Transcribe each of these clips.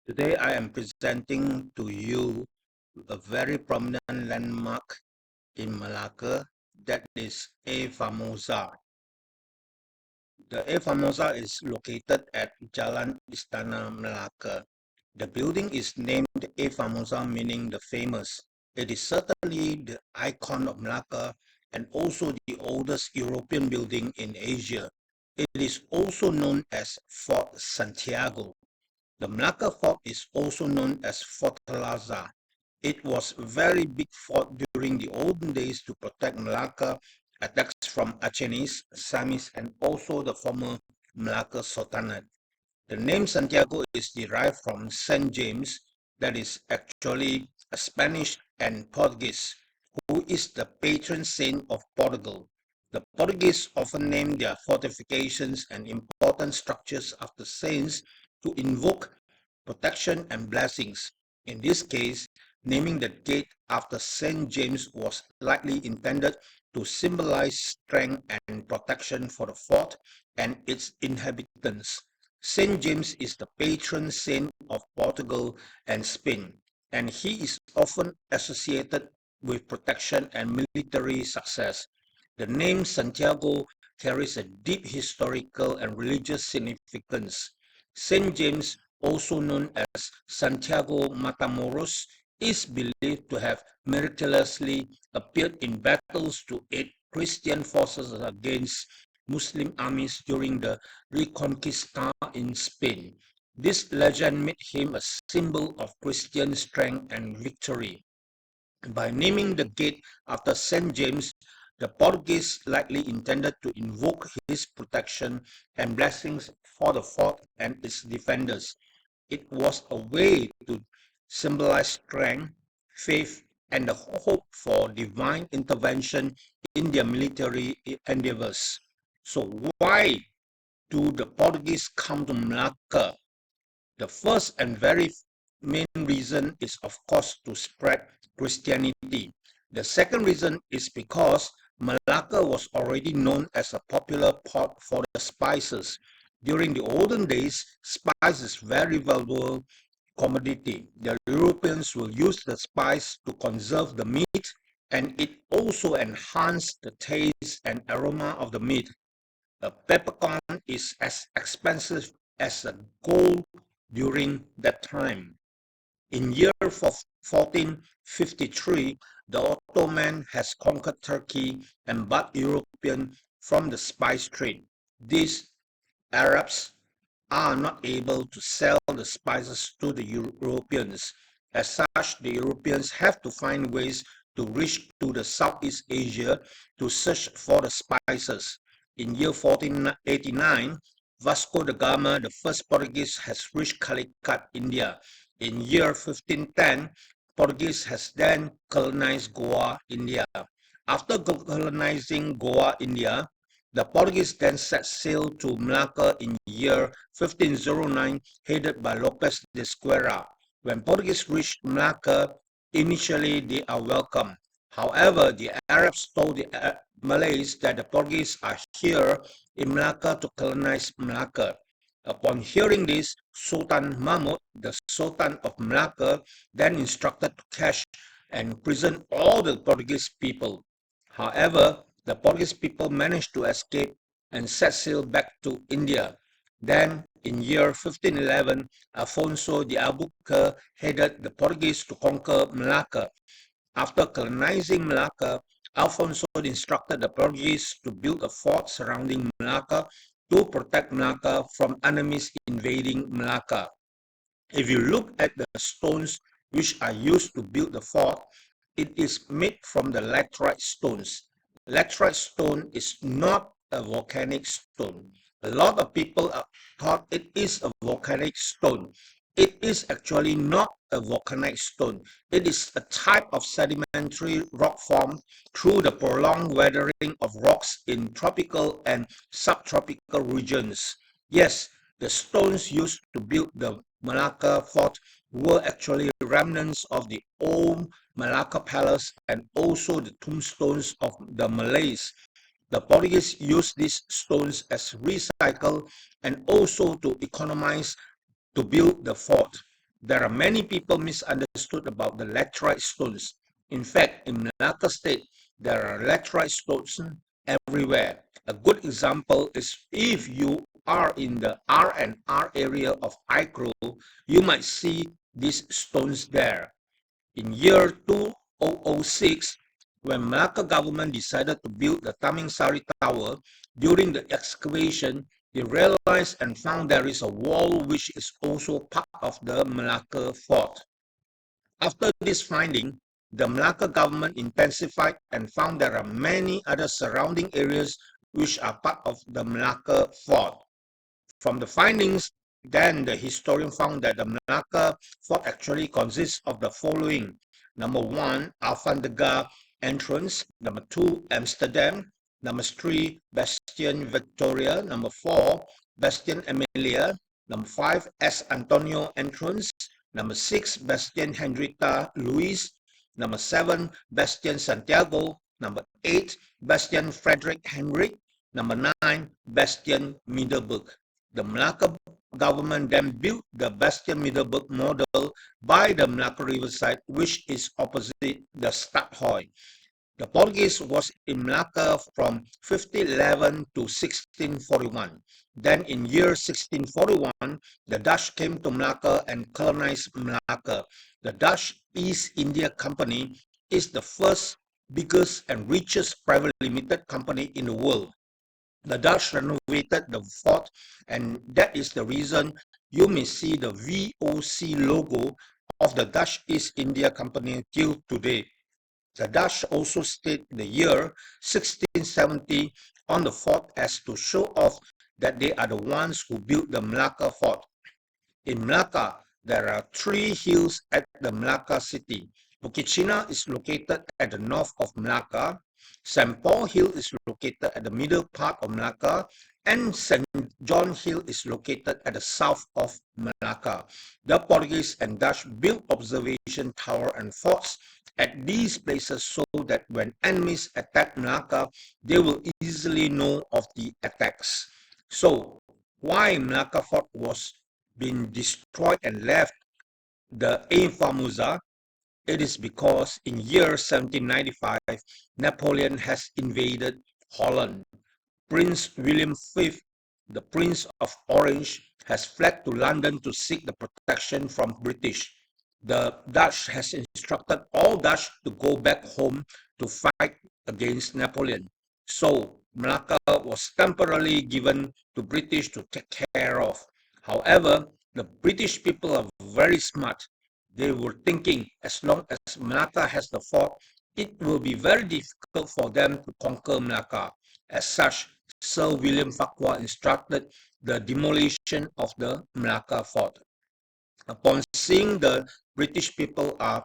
Today I am presenting to you a very prominent landmark in Malacca, that is A Famosa. The A Famosa is located at Jalan Istana Malacca. The building is named A Famosa, meaning the famous. It is certainly the icon of Malacca and also the oldest European building in Asia. It is also known as Fort Santiago. The Melaka fort is also known as Fortaleza. It was a very big fort during the olden days to protect Malacca attacks from Acehnese, Samis, and also the former Malacca Sultanate. The name Santiago is derived from Saint James, that is actually a Spanish and Portuguese, who is the patron saint of Portugal. The Portuguese often name their fortifications and important structures after saints to invoke protection and blessings. In this case, naming the gate after Saint James was likely intended to symbolize strength and protection for the fort and its inhabitants. Saint James is the patron saint of Portugal and Spain, and he is often associated with protection and military success. The name Santiago carries a deep historical and religious significance. Saint James, also known as Santiago Matamoros, is believed to have miraculously appeared in battles to aid Christian forces against Muslim armies during the Reconquista in Spain. This legend made him a symbol of Christian strength and victory. By naming the gate after Saint James, the Portuguese likely intended to invoke his protection and blessings for the fort and its defenders. It was a way to symbolize strength, faith, and the hope for divine intervention in their military endeavors. So why do the Portuguese come to Malacca? The first and very main reason is, of course, to spread Christianity. The second reason is because Malacca was already known as a popular port for the spices. During the olden days, spice is very valuable commodity. The Europeans will use the spice to conserve the meat, and it also enhanced the taste and aroma of the meat. A peppercorn is as expensive as a gold during that time. In year 1453, the Ottoman has conquered Turkey and bought European from the spice trade. These Arabs are not able to sell the spices to the Europeans. As such, the Europeans have to find ways to reach to the Southeast Asia to search for the spices. In year 1489, Vasco da Gama, the first Portuguese, has reached Calicut, India. In year 1510, Portuguese has then colonized Goa, India. After colonizing Goa, India, the Portuguese then set sail to Malacca in year 1509, headed by Lopez de Esquerra. When Portuguese reached Malacca, initially they are welcome. However, the Arabs told the Malays that the Portuguese are here in Malacca to colonize Malacca. Upon hearing this, Sultan Mahmud, the Sultan of Malacca, then instructed to catch and imprison all the Portuguese people. However, the Portuguese people managed to escape and set sail back to India. Then, in year 1511, Afonso de Albuquerque headed the Portuguese to conquer Malacca. After colonizing Malacca, Alfonso instructed the Portuguese to build a fort surrounding Malacca to protect Malacca from enemies invading Malacca. If you look at the stones which are used to build the fort, it is made from the laterite stones. Laterite stone is not a volcanic stone. A lot of people thought it is a volcanic stone. It is actually not a volcanic stone. It is a type of sedimentary rock formed through the prolonged weathering of rocks in tropical and subtropical regions. Yes, the stones used to build the Malacca fort were actually remnants of the old Malacca Palace and also the tombstones of the Malays. The Portuguese used these stones as recycled and also to economize to build the fort. There are many people misunderstood about the laterite stones. In fact, in Malacca state, there are laterite stones everywhere. A good example is if you are in the R&R area of Icro, you might see these stones there. In year 2006, when Malacca government decided to build the Taming Sari Tower, during the excavation, they realized and found there is a wall which is also part of the Malacca fort. After this finding, the Malacca government intensified and found there are many other surrounding areas which are part of the Malacca fort. From the findings, then the historian found that the Malacca fort actually consists of the following. Number one, Alfandega entrance. Number two, Amsterdam. Number three, Bastion Victoria. Number four, Bastion Emilia. Number five, S. Antonio entrance. Number six, Bastion Henrietta Luis. Number seven, Bastion Santiago. Number eight, Bastion Frederick Henry. Number nine, Bastion Middelburg. The Malacca government then built the Bastion Middelburg model by the Malacca riverside, which is opposite the Stadhuis. The Portuguese was in Malacca from 1511 to 1641. Then in year 1641, the Dutch came to Malacca and colonized Malacca. The Dutch East India Company is the first, biggest and richest private limited company in the world. The Dutch renovated the fort, and that is the reason you may see the VOC logo of the Dutch East India Company till today. The Dutch also state the year 1670 on the fort as to show off that they are the ones who built the Malacca fort. In Malacca, there are three hills at the Malacca city. Bukit China is located at the north of Malacca. St. Paul Hill is located at the middle part of Malacca, and St. John Hill is located at the south of Malacca. The Portuguese and Dutch built observation tower and forts at these places so that when enemies attack Malacca, they will easily know of the attacks. So, why Malacca fort was been destroyed and left the A Famosa? It is because in year 1795, Napoleon has invaded Holland. Prince William V, the Prince of Orange, has fled to London to seek the protection from British. The Dutch has instructed all Dutch to go back home to fight against Napoleon. So Malacca was temporarily given to British to take care of. However, the British people are very smart. They were thinking as long as Malacca has the fort, it will be very difficult for them to conquer Malacca. As such, Sir William Farquhar instructed the demolition of the Malacca fort. Upon seeing the British people are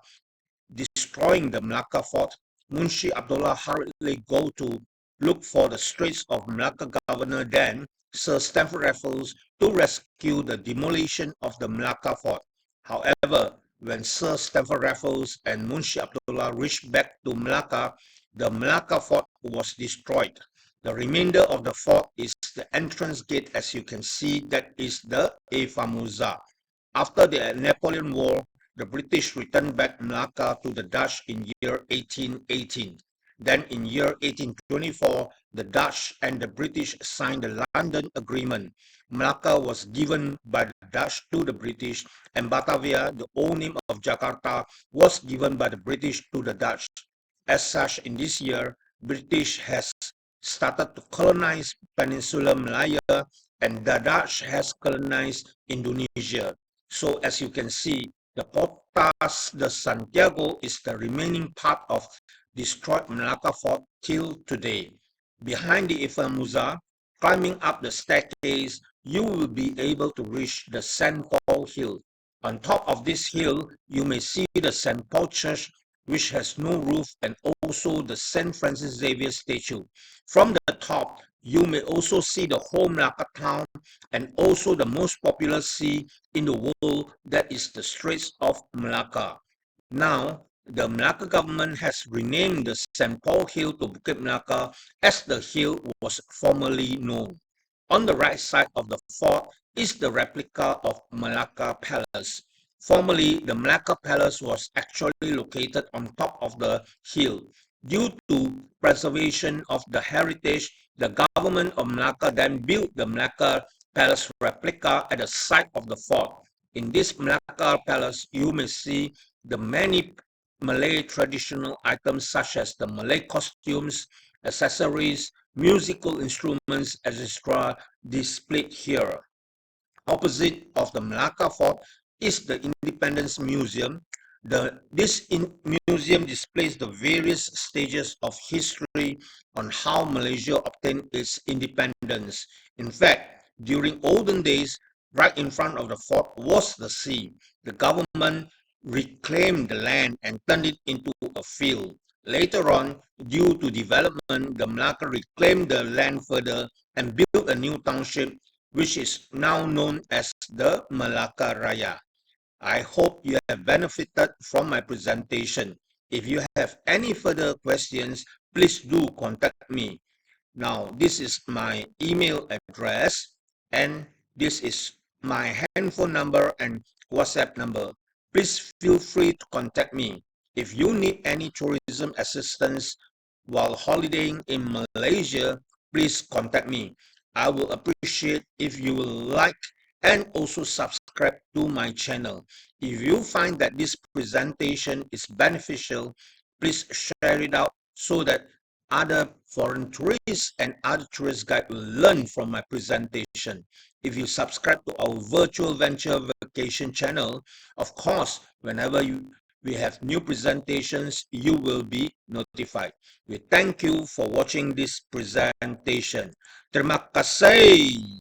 destroying the Malacca fort, Munshi Abdullah hurriedly go to look for the Straits of Malacca governor then, Sir Stamford Raffles, to rescue the demolition of the Malacca fort. However, when Sir Stamford Raffles and Munshi Abdullah reached back to Malacca, the Malacca fort was destroyed. The remainder of the fort is the entrance gate, as you can see, that is the A Famosa. After the Napoleon War, the British returned back Malacca to the Dutch in year 1818. Then in year 1824, the Dutch and the British signed the London Agreement. Malacca was given by the Dutch to the British, and Batavia, the old name of Jakarta, was given by the British to the Dutch. As such, in this year, British has started to colonize Peninsula Malaya, and the Dutch has colonized Indonesia. So as you can see, the Portas de Santiago is the remaining part of destroyed Malacca fort till today. Behind the Ifamuza, climbing up the staircase, you will be able to reach the St. Paul Hill. On top of this hill, you may see the St. Paul Church, which has no roof, and also the St. Francis Xavier statue. From the top, you may also see the whole Malacca town and also the most popular sea in the world, that is the Straits of Malacca. Now, the Malacca government has renamed the St. Paul Hill to Bukit Malacca as the hill was formerly known. On the right side of the fort is the replica of Malacca Palace. Formerly, the Malacca Palace was actually located on top of the hill. Due to preservation of the heritage, the government of Malacca then built the Malacca Palace replica at the site of the fort. In this Malacca Palace, you may see the many Malay traditional items such as the Malay costumes, accessories, musical instruments, etc. displayed here. Opposite of the Malacca Fort is the Independence Museum. This museum displays the various stages of history on how Malaysia obtained its independence. In fact, during olden days, right in front of the fort was the sea. The government reclaimed the land and turned it into a field. Later on, due to development, the Malacca reclaimed the land further and built a new township which is now known as the Malacca Raya. I hope you have benefited from my presentation. If you have any further questions, please do contact me. Now, this is my email address and this is my handphone number and WhatsApp number. Please feel free to contact me. If you need any tourism assistance while holidaying in Malaysia, please contact me. I will appreciate if you will like and also subscribe to my channel. If you find that this presentation is beneficial, please share it out so that other foreign tourists and other tourist guides will learn from my presentation. If you subscribe to our virtual venture vacation channel, of course, whenever we have new presentations, you will be notified. We thank you for watching this presentation. Terima kasih.